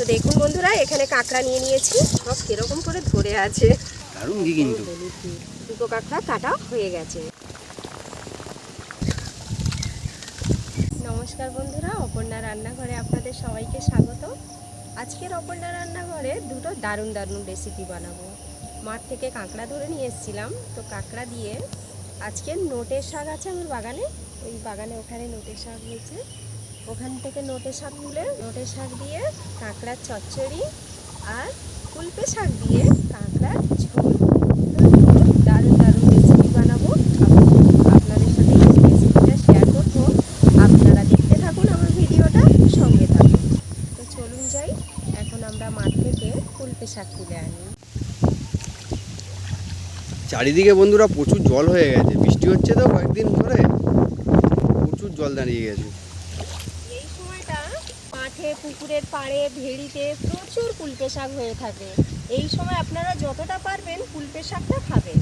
তো দেখুন বন্ধুরা, এখানে কাঁকড়া নিয়ে নিয়েছি, সব কিরকম করে ধরে আছে। দারুণ কি কিন্তু দুটো কাঁকড়া কাটা হয়ে গেছে। নমস্কার বন্ধুরা, অপর্ণা রান্নাঘরে আপনাদের সবাইকে স্বাগত। আজকের অপর্ণা রান্নাঘরে দুটো দারুণ দারুণ রেসিপি বানাবো। মাঠ থেকে কাঁকড়া ধরে নিয়ে এসেছিলাম, তো কাঁকড়া দিয়ে আজকে নোটের শাক আছে আমার বাগানে, ওই বাগানে ওখানে নোটের শাক হয়েছে, ওখান থেকে নোটের শাক তুলে নোটের শাক দিয়ে কাঁকড়ার চচ্চড়ি আর কুলপে শাক দিয়ে কাঁকড়ার ঝোল, দারুণ দারুণ রেসিপি বানাবো। আপনাদের সাথে এই রেসিপিটা শেয়ার করবো, আপনারা দেখতে থাকুন আমার ভিডিওটা, সঙ্গে থাকুন। তো চলুন যাই, এখন আমরা মাঠ থেকে কুলপে শাক তুলে আনি। চারিদিকে বন্ধুরা প্রচুর জল হয়ে গেছে, বৃষ্টি হচ্ছে তো কয়েকদিন ধরে, প্রচুর জল দাঁড়িয়ে গেছে। এই সময়টা মাঠে, পুকুরের পাড়ে, ভেড়িতে প্রচুর কুলপে শাক হয়ে থাকে। এই সময় আপনারা যতটা পারবেন কুলপে শাকটা খাবেন।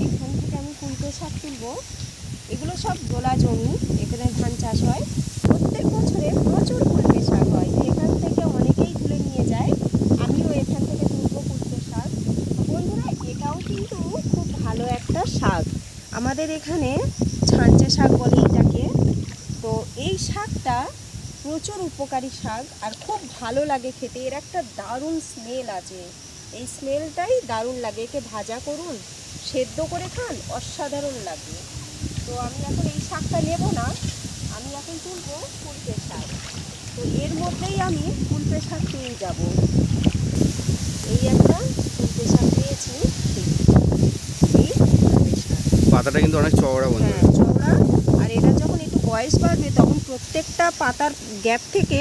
এখান থেকে আমি কুলপে শাক তুলবো। এগুলো সব গোলা জমি, এখানে ধান চাষ হয়, প্রত্যেক বছরে প্রচুর কুলপে শাক হয়। এখান থেকে অনেকেই তুলে নিয়ে যায়, আমিও এখান থেকে তুলবো কুলপে শাক। বন্ধুরা, এটাও কিন্তু খুব ভালো একটা শাক, আমাদের এখানে ছাঁচে শাক বলে এটাকে। তো এই শাকটা প্রচুর উপকারী শাক আর খুব ভালো লাগে খেতে, এর একটা দারুণ স্মেল আছে, এই স্মেলটাই দারুণ লাগে। একে ভাজা করুন, সেদ্ধ করে খান, অসাধারণ লাগে। তো আমি এখন এই শাকটা নেব না, আমি এখন তুলবো কুলপে শাক। তো এর মধ্যেই আমি কুলপে শাক পেয়ে যাব। এই একটা কুলপে শাক পেয়েছি, এই কুলপে শাক। পাতাটা কিন্তু অনেক চওড়া বন্ধু। হ্যাঁ, চওড়া। আর এটা যখন একটু বয়স বাড়বে তখন প্রত্যেকটা পাতার গ্যাপ থেকে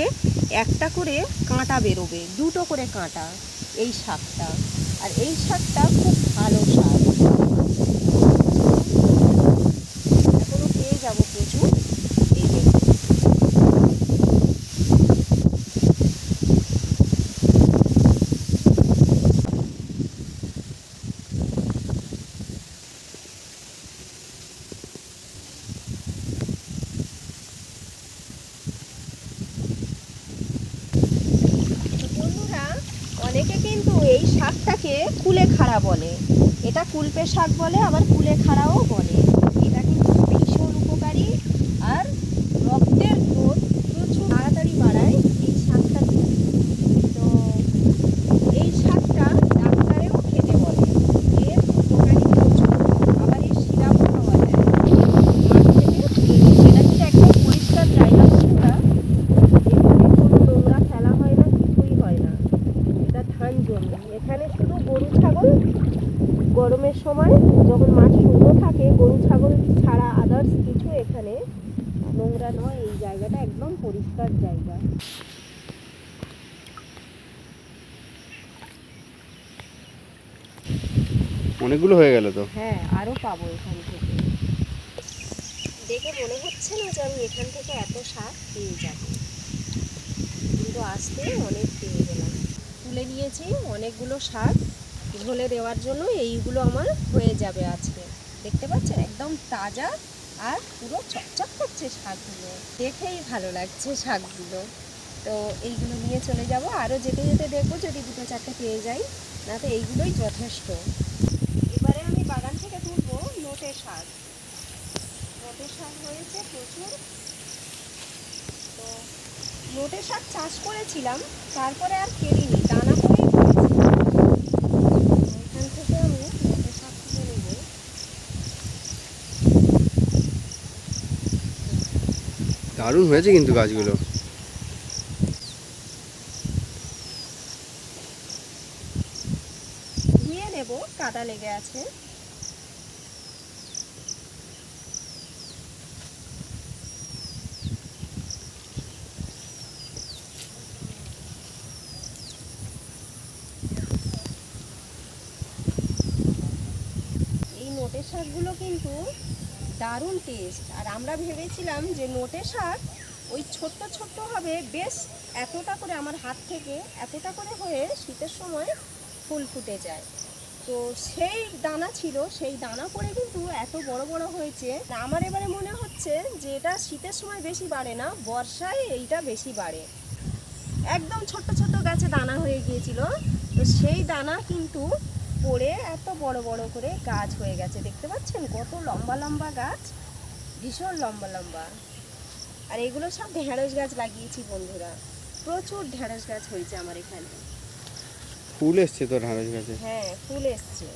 একটা করে কাঁটা বেরোবে, দুটো করে কাঁটা এই শাকটা। আর এই শাকটা খুব ভালো শাক, এখনো পেয়ে যাবো প্রচুর। এই দেখুন, বন্ধুরা অনেকে কিন্তু এই শাকটাকে কুলেখাড়া বলে, এটা কুলপে শাক বলে, আবার কুলেখাড়াও বলে। এটা কিন্তু ভীষণ উপকারী আর রক্তের গ্রোথ প্রচুর তাড়াতাড়ি বাড়ায় এই শাকটা। তো এই শাকটা ডাক্তারেও খেতে বলে, এর উপকারী প্রচুর। আবার এর সিরাপও পাওয়া যায় মাঠ থেকে তুলে নিয়ে। এটা কিন্তু একদম পরিষ্কার জায়গা বন্ধুরা, এখানে কোনো নোংরা ফেলা হয় না, কিছুই হয় না। এটা ধান জমি, এখানে শুধু গরু ছাগল, গরমের সময় যখন মাঠ শুকনো থাকে গরু ছাগল ছাড়া আদার্স কিছু এখানে নোংরা নয়। এই জায়গাটা একদম পরিষ্কার জায়গা। অনেকগুলো হয়ে গেল তো। হ্যাঁ, আরও পাবো এখান থেকে। দেখে মনে হচ্ছে না যে আমি এখান থেকে এত শাক পেয়ে যাব, কিন্তু আসতে অনেক পেয়ে গেলাম। তুলে নিয়েছি অনেকগুলো শাক, ঝোলে দেওয়ার জন্য এইগুলো আমার হয়ে যাবে আজকে। দেখতে পাচ্ছেন একদম তাজা আর পুরো চকচক করছে শাকগুলো, দেখেই ভালো লাগছে শাকগুলো। তো এইগুলো নিয়ে চলে যাব, আরও যেতে যেতে দেখবো যদি দুটো চারটে পেয়ে যাই, না তো এইগুলোই যথেষ্ট। এবারে আমি বাগান থেকে তুলবো নোটে শাক। নোটে শাক হয়েছে প্রচুর। তো নোটে শাক চাষ করেছিলাম, তারপরে আর কেরিনি, দানা করেই এখান থেকে আমি নোটে শাক তুলে নেব। দারুণ হয়েছে কিন্তু গাছগুলো। ধুয়ে নেব, কাদা লেগে আছে। এই নোটে শাকগুলো কিন্তু দারুণ টেস্ট। আর আমরা ভেবেছিলাম যে নোটে শাক ওই ছোট্ট ছোট্ট হবে, বেশ এতটা করে আমার হাত থেকে এতটা করে হয়ে শীতের সময় ফুল ফুটে যায়। তো সেই দানা ছিল, সেই দানা পড়ে কিন্তু এত বড় বড় হয়েছে। আমার এবারে মনে হচ্ছে যে এটা শীতের সময় বেশি বাড়ে না, বর্ষায় এইটা বেশি বাড়ে। একদম ছোট্ট ছোট্ট গাছে দানা হয়ে গিয়েছিল, তো সেই দানা কিন্তু পড়ে এত বড় বড় করে গাছ হয়ে গেছে। দেখতে পাচ্ছেন কত লম্বা লম্বা গাছ, ভীষণ লম্বা লম্বা। আর এগুলো সব ঢেঁড়স গাছ লাগিয়েছি বন্ধুরা, প্রচুর ঢেঁড়স গাছ হয়েছে আমার এখানে। ফুল এসছে তো ঢ্যাঁড়স গাছে, হ্যাঁ ফুল এসছে।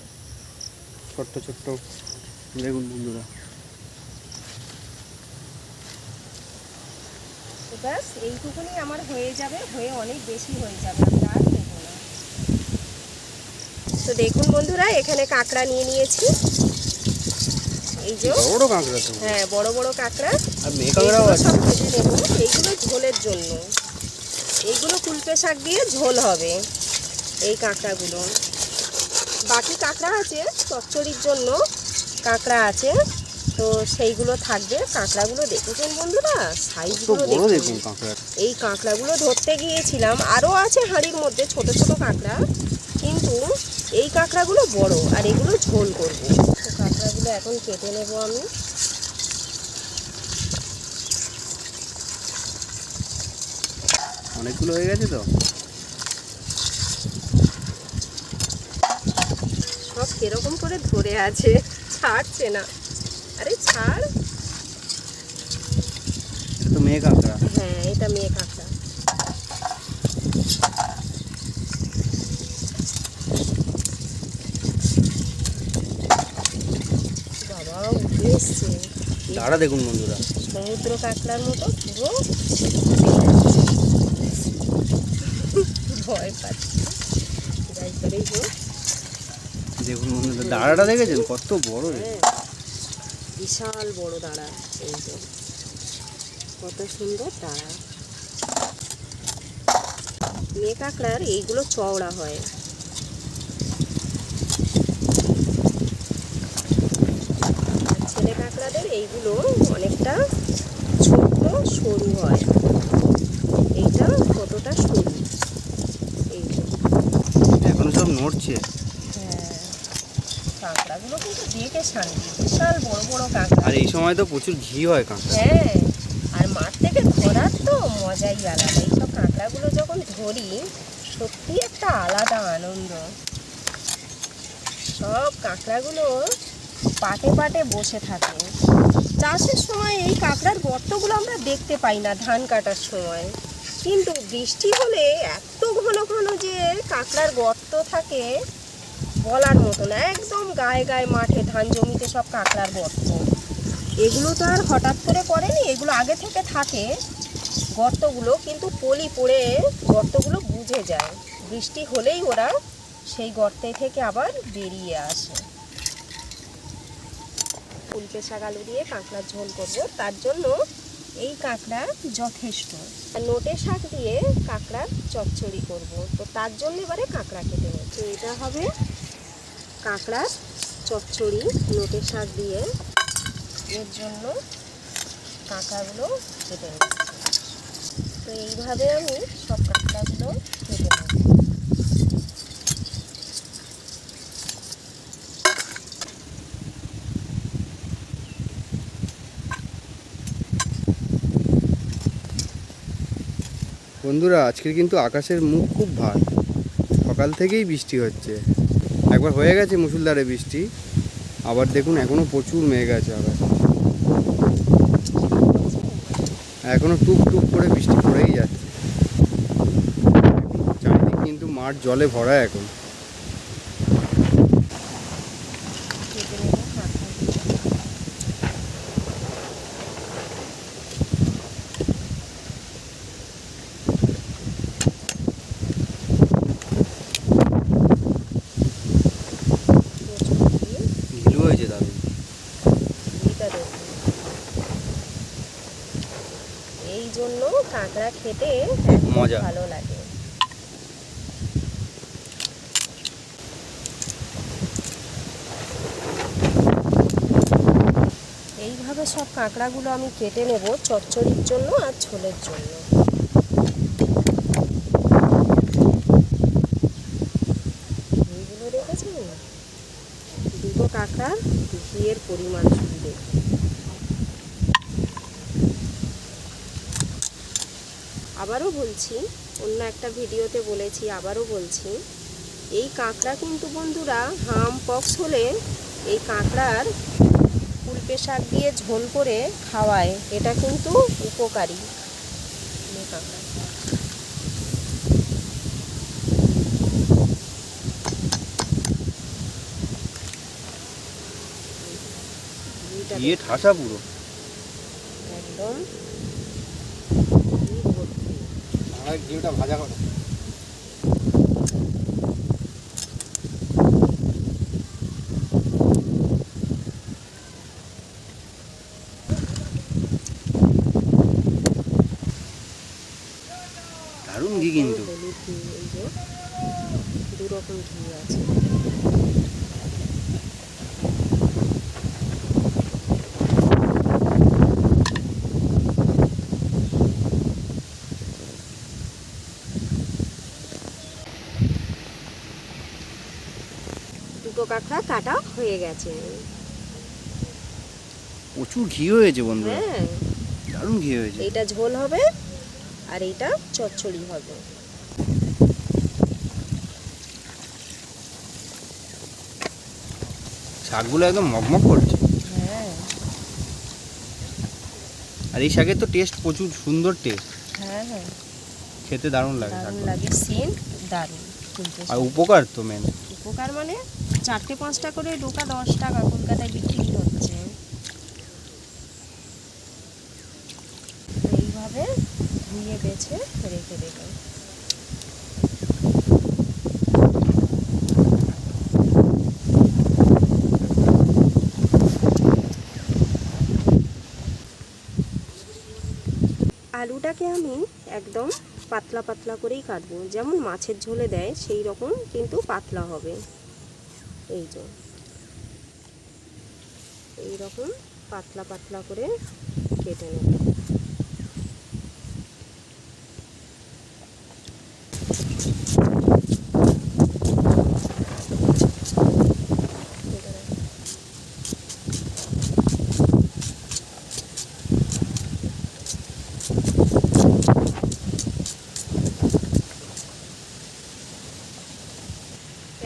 ছোট্ট ছোট্ট দেখুন বন্ধুরা। তো ব্যাস এইটুকুনি আমার হয়ে যাবে, হয়ে অনেক বেশি হয়ে যাবে, আমি আর দেবো না। তো দেখুন বন্ধুরা, এখানে কাঁকড়া নিয়ে নিয়েছি, এই যে বড় কাঁকড়া তো। হ্যাঁ বড় বড় কাঁকড়া। আর মেয়ে কাঁকড়াও এইগুলো আছে। সব ভেজে নেবো, এইগুলো ঝোলের জন্য। এইগুলো কুলপে শাক দিয়ে ঝোল হবে এই কাঁকড়াগুলো। বাকি কাঁকড়া আছে চচ্চড়ির জন্য, কাঁকড়া আছে, তো সেইগুলো থাকবে। কাঁকড়াগুলো দেখেছেন বন্ধুরা, সাইজগুলো বড় দেখুন। দেখুন কাঁকড়া। এই কাঁকড়াগুলো ধরতে গিয়েছিলাম, আরও আছে হাঁড়ির মধ্যে ছোট ছোট কাঁকড়া, কিন্তু এই কাঁকড়াগুলো বড়, আর এগুলো ঝোল করব। তো কাঁকড়াগুলো এখন কেটে নেব আমি। অনেকগুলো হয়ে গেছে তো। সব কিরকম করে ধরে আছে, ছাড়ছে না। আরে ছাড়। এটা তো মেয়ে কাঁকড়া। হ্যাঁ এটা মেয়ে কাঁকড়া। বাবা উঠে এসছে। দাঁড়া দেখুন বন্ধুরা। সমুদ্র কাঁকড়ার মতো পুরো ভয় পাচ্ছি। যাই করেই হোক। দেখুন বন্ধুরা, দাঁড়াটা দেখেছেন কত বড় রে। হ্যাঁ, বিশাল বড় দাঁড়া, এই যে কত সুন্দর দাঁড়া। মেয়ে কাঁকড়ার এইগুলো চওড়া হয়। ছেলে কাঁকড়াদের এইগুলো অনেকটা ছোট সরু হয়, এইটা কতটা সরু। এই যে এখনো সব নড়ছে। হ্যাঁ, কাঁকড়াগুলো কিন্তু দেখে শান্তি, বিশাল বড় বড় কাঁকড়া। আর এই সময় তো প্রচুর ঘি হয় কাঁকড়া। হ্যাঁ, আর মাঠ থেকে ধরার তো মজাই আলাদা। এইসব কাঁকড়াগুলো যখন ধরি সত্যি একটা আলাদা আনন্দ। সব কাঁকড়াগুলো পাটে পাটে বসে থাকে। চাষের সময় এই কাঁকড়ার গর্তগুলো আমরা দেখতে পাই না ধান কাটার সময়, কিন্তু বৃষ্টি হলে এত ঘন ঘন যে কাঁকড়ার গর্ত থাকে বলার মতো না। একদম গায়ে গায়ে মাঠে ধান জমিতে সব কাঁকড়ার গর্ত। এগুলো তো আর হঠাৎ করে করেনি, এগুলো আগে থেকে থাকে গর্তগুলো, কিন্তু পলি পড়ে গর্তগুলো বুঝে যায়। বৃষ্টি হলেই ওরা সেই গর্তে থেকে আবার বেরিয়ে আসে। কুলপে শাক আলু দিয়ে কাঁকড়ার ঝোল করব, তার জন্য এই কাঁকড়া যথেষ্ট। আর নোটে শাক দিয়ে কাঁকড়ার চচ্চড়ি করব, তো তার জন্য এবারে কাঁকড়া কেটে নেব। তো এটা হবে কাঁকড়ার চচ্চড়ি নোটে শাক দিয়ে। এর জন্য কাঁকড়াগুলো কেটে নেব। তো এইভাবে আমি সব কাঁকড়াগুলো কেটে নেব। বন্ধুরা, আজকের কিন্তু আকাশের মুখ খুব ভার। সকাল থেকেই বৃষ্টি হচ্ছে। একবার হয়ে গেছে মুষলধারে বৃষ্টি, আবার দেখুন এখনো প্রচুর মেঘ আছে আকাশে। এখনো টুপ টুপ করে বৃষ্টি পড়েই যাচ্ছে। চারিদিক কিন্তু মাঠ জলে ভরা এখন। কেটে নেব কাঁকড়াগুলো। ঘিলু হয়েছে দারুণ। এটা দেখুন, এই জন্য কাঁকড়া খেতে একদম মজা। ভালো লাগে। এইভাবে সব কাঁকড়াগুলো আমি কেটে নেব চচ্চড়ির জন্য আর ঝোলের জন্য। এইগুলো দেখেছেন কাঁকড়ার ঘিয়ের পরিমাণ শুধু দেখুন। আবারও বলছি, অন্য একটা ভিডিওতে বলেছি, আবারও বলছি, এই কাঁকড়া কিন্তু বন্ধুরা হাম পক্স হলে এই কাঁকড়ার কুলপে শাক দিয়ে ঝোল করে খাওয়ায়, এটা কিন্তু উপকারী কাঁকড়া। ঘিয়ে ঠাসা পুরো একদম ঘিটা ভাজা করো। দারুণ ঘি কিন্তু। হলুদ ঘি, এই যে দু রকম ঘি আছে। দুটো কাঁকড়া কাটা হয়ে গেছে। প্রচুর ঘি হয়েছে বন্ধুরা, হ্যাঁ, দারুণ ঘি হয়েছে। এইটা ঝোল হবে আর এইটা চচ্চড়ি হবে। শাকগুলো একদম মগমগ করছে। হ্যাঁ আর এই শাকের তো টেস্ট প্রচুর সুন্দর টেস্ট, হ্যাঁ হ্যাঁ, খেতে দারুণ লাগে দারুণ শাকগুলো। লাগে, সেন্ট দারুণ। কিন্তু আর উপকার তো মেন। উপকার মানে 4টে-5টা করে ডোকা 10 টাকা কলকাতায় বিক্রি হচ্ছে। এইভাবে ধুয়ে বেছে রেখে দেবেন। আলুটাকে আমি একদম পাতলা পাতলা করেই কাটবো, যেমন মাছের ঝোলে দেয় সেই রকম, কিন্তু পাতলা হবে। এই যে এই রকম পাতলা পাতলা করে কেটে নেব।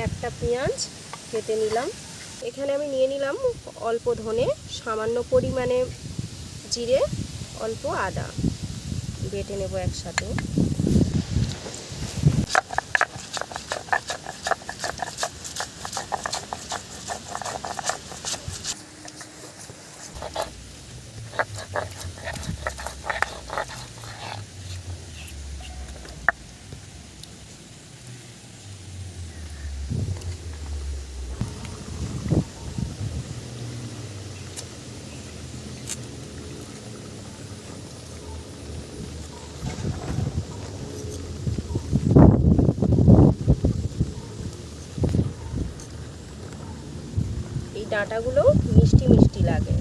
একটা পেঁয়াজ কেটে নিলাম। এখানে আমি নিয়ে নিলাম অল্প ধনে, সামান্য পরিমাণে জিরে, অল্প আদা, বেটে নেব একসাথে। এই ডাঁটাগুলো মিষ্টি মিষ্টি লাগে।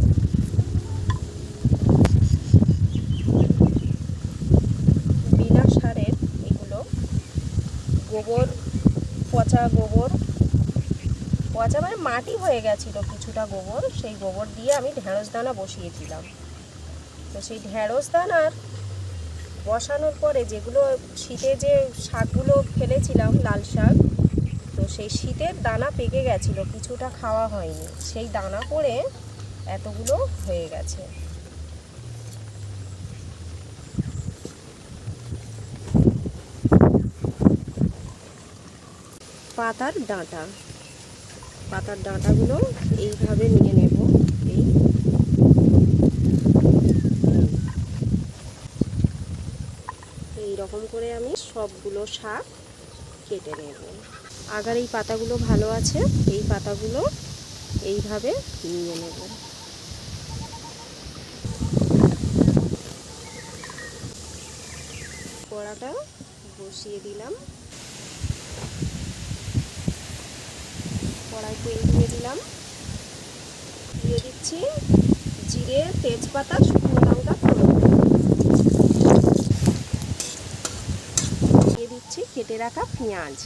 বিনা সারের এগুলো, গোবর, পচা গোবর, পচা মানে মাটি হয়ে গেছিলো কিছুটা গোবর, সেই গোবর দিয়ে আমি ঢেঁড়স দানা বসিয়েছিলাম। তো সেই ঢেঁড়স দানার বসানোর পরে যেগুলো শীতে যে শাকগুলো ফেলেছিলাম, লাল শাক, তো সেই শীতের দানা পেকে গেছিলো, কিছুটা খাওয়া হয়নি, সেই দানা পড়ে এতগুলো হয়ে গেছে। পাতার ডাঁটাগুলো এইভাবে নিয়ে নেব। এই রকম করে আমি সবগুলো শাক কেটে নেব। আগার এই পাতাগুলো ভালো আছে, এই পাতাগুলো এইভাবে নিয়ে নেব। কড়াটা বসিয়ে দিলাম, কড়াই তেল দিয়ে দিলাম, দিয়ে দিচ্ছি জিরে, তেজপাতা, শুকনো লঙ্কা ফোড়ন, দিয়ে দিচ্ছি কেটে রাখা পেঁয়াজ,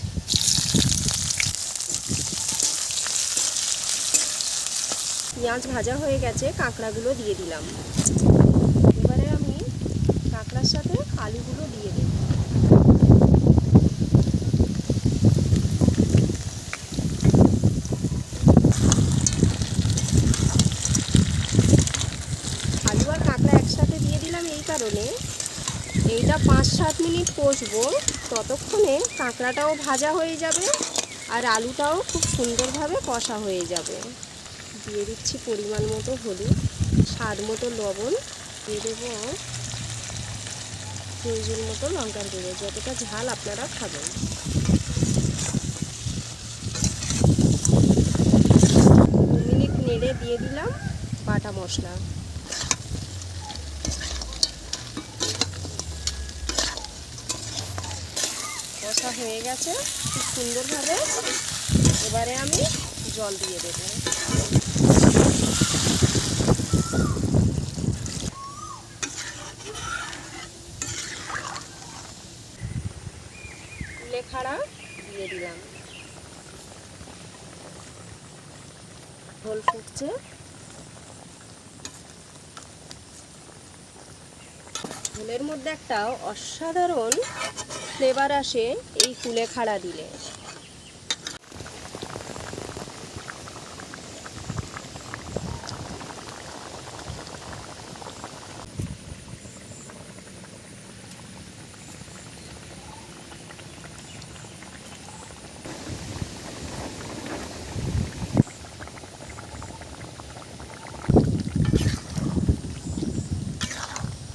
পেঁয়াজ ভাজা হয়ে গেছে, কাঁকড়াগুলো দিয়ে দিলাম। এবারে আমি কাঁকড়ার সাথে আলুগুলো দিয়ে দেব। আলু আর কাঁকড়া একসাথে দিয়ে দিলাম এই কারণে, এইটা 5-7 মিনিট কষবো, ততক্ষণে কাঁকড়াটাও ভাজা হয়ে যাবে আর আলুটাও খুব সুন্দরভাবে কষা হয়ে যাবে। দিয়ে দিচ্ছি পরিমাণ মতো হলুদ, স্বাদ মতো লবণ, দিয়ে দেবো প্রয়োজন মতো লঙ্কার গুঁড়ো, যতটা ঝাল আপনারা খাবেন। 2 মিনিট নেড়ে দিয়ে দিলাম বাটা মশলা। কষা হয়ে গেছে খুব সুন্দরভাবে। এবারে আমি জল দিয়ে দেব। কুলেখাড়া দিয়ে দিলাম। ঝোল ফুটছে, ঝোলের মধ্যে একটা অসাধারণ ফ্লেভার আসে এই কুলেখাড়া দিলে।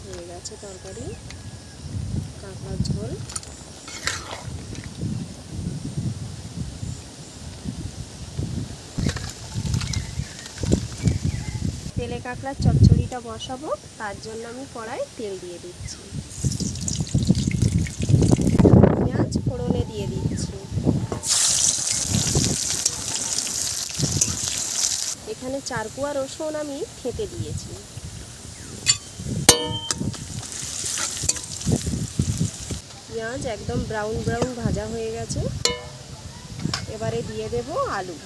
হয়ে গেছে তরকারি, কাঁকড়ার ঝোল। তেলে কাঁকড়ার চচ্চড়িটা বসাবো, তার জন্য আমি কড়ায় তেল দিয়ে দিচ্ছি। পেঁয়াজ ফোড়নে দিয়ে দিচ্ছি। এখানে 4 কোয়া রসুন আমি থেঁতে দিয়েছি। পেঁয়াজ একদম ব্রাউন ব্রাউন ভাজা হয়ে গেছে। এবারে দিয়ে দেব আলু।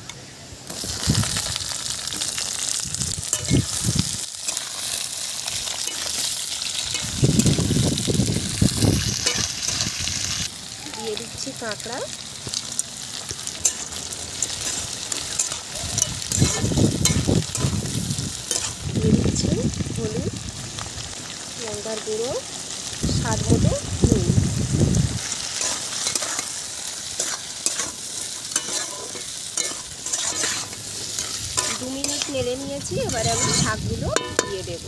দিয়ে দিচ্ছি কাঁকড়া। দিয়ে দিচ্ছি হলুদ, লঙ্কার গুঁড়ো, স্বাদ মতো নুন। দু মিনিট নেড়ে নিয়েছি, এবারে আমি শাকগুলো দিয়ে দেব।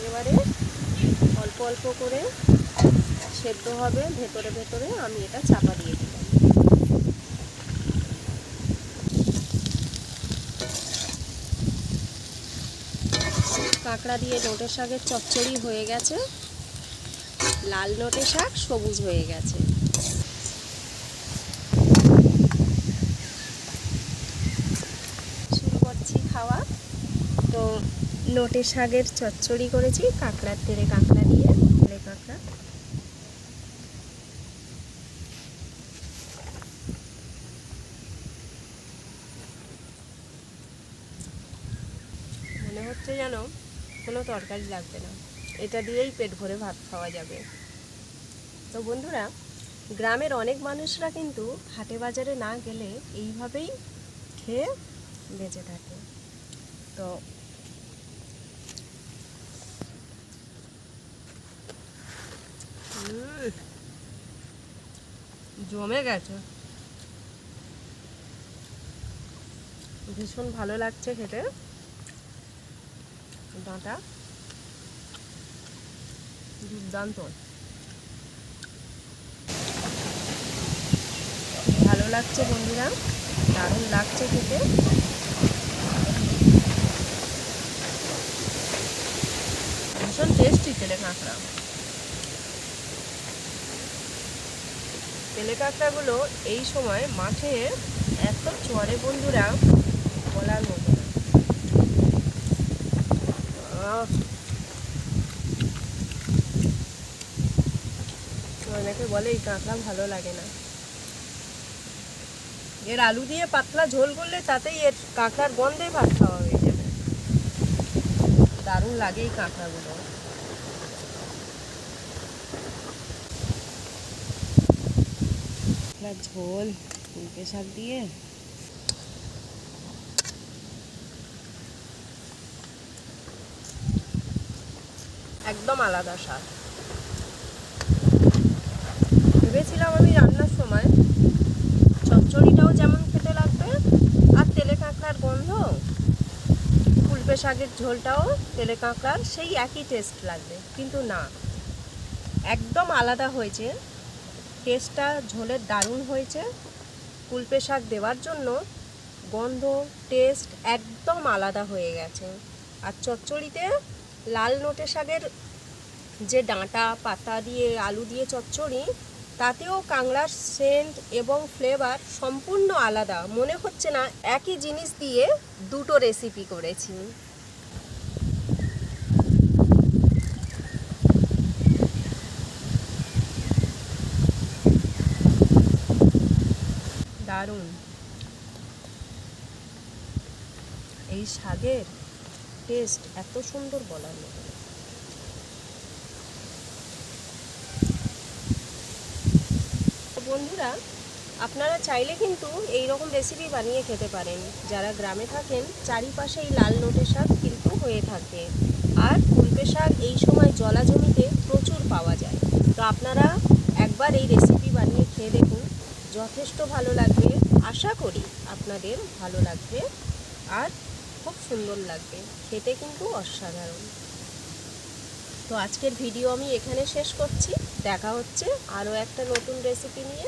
এবারে অল্প অল্প করে সেদ্ধ হবে ভেতরে ভেতরে, আমি এটা চাপা দিয়ে দিলাম। কাঁকড়া দিয়ে নোটে শাকের চচ্চড়ি হয়ে গেছে। লাল নোটে শাক সবুজ হয়ে গেছে। শুরু করছি খাওয়া। তো নোটে শাকের চচ্চড়ি করেছি কাঁকড়ার তেলে কাঁকড়া দিয়ে, তেলে কাঁকড়া। মনে হচ্ছে যেন কোনো তরকারি লাগবে না, এটা দিয়েই পেট ভরে ভাত খাওয়া যাবে। তো বন্ধুরা, গ্রামের অনেক মানুষরা কিন্তু হাটে বাজারে না গেলে এইভাবেই খেয়ে বেঁচে থাকে। তো জমে গেছে, ভীষণ ভালো লাগছে খেতে। ডাঁটা দুর্দান্ত, ভালো লাগছে বন্ধুরা, দারুণ লাগছে খেতে। ভীষণ টেস্টি তেলে কাঁকড়া। তেলে কাঁকড়াগুলো এই সময় মাঠে এত চড়ে বন্ধুরা, বলার মতো না। অনেকে বলে এই কাঁকড়া ভালো লাগে না, এর আলু দিয়ে পাতলা ঝোল করলে তাতেই এর কাঁকড়ার গন্ধে ভাত খাওয়া হয়ে যাবে। দারুণ লাগে এই কাঁকড়াগুলো। ঝোল উল্টে শাক দিয়ে একদম আলাদা স্বাদ। ভেবেছিলাম আমি রান্নার সময় চচ্চড়িটাও যেমন খেতে লাগবে আর তেলে কাঁকড়ার গন্ধ, কুলপে শাকের ঝোলটাও তেলে কাঁকড়ার সেই একই টেস্ট লাগবে, কিন্তু না, একদম আলাদা হয়েছে টেস্টটা। ঝোলের দারুণ হয়েছে, কুলপে শাক দেওয়ার জন্য গন্ধ টেস্ট একদম আলাদা হয়ে গেছে। আর চচ্চড়িতে লাল নোটে শাকের যে ডাঁটা পাতা দিয়ে আলু দিয়ে চচ্চড়ি, তাতেও কাঁকড়ার সেন্ট এবং ফ্লেভার সম্পূর্ণ আলাদা। মনে হচ্ছে না একই জিনিস দিয়ে দুটো রেসিপি করেছি। দারুণ এই শাকের টেস্ট এত সুন্দর বলার মতো। বন্ধুরা, আপনারা চাইলে কিন্তু এই রকম রেসিপি বানিয়ে খেতে পারেন। যারা গ্রামে থাকেন চারিপাশে এই লাল নোটে শাক কিন্তু হয়ে থাকে, আর কুলপে শাক এই সময় জলা জমিতে প্রচুর পাওয়া যায়। তো আপনারা একবার এই রেসিপি বানিয়ে খেয়ে দেখুন, যথেষ্ট ভালো লাগবে। আশা করি আপনাদের ভালো লাগবে আর খুব সুন্দর লাগবে, খেতে কিন্তু অসাধারণ। তো আজকের ভিডিও আমি এখানে শেষ করছি, দেখা হচ্ছে আরও একটা নতুন রেসিপি নিয়ে।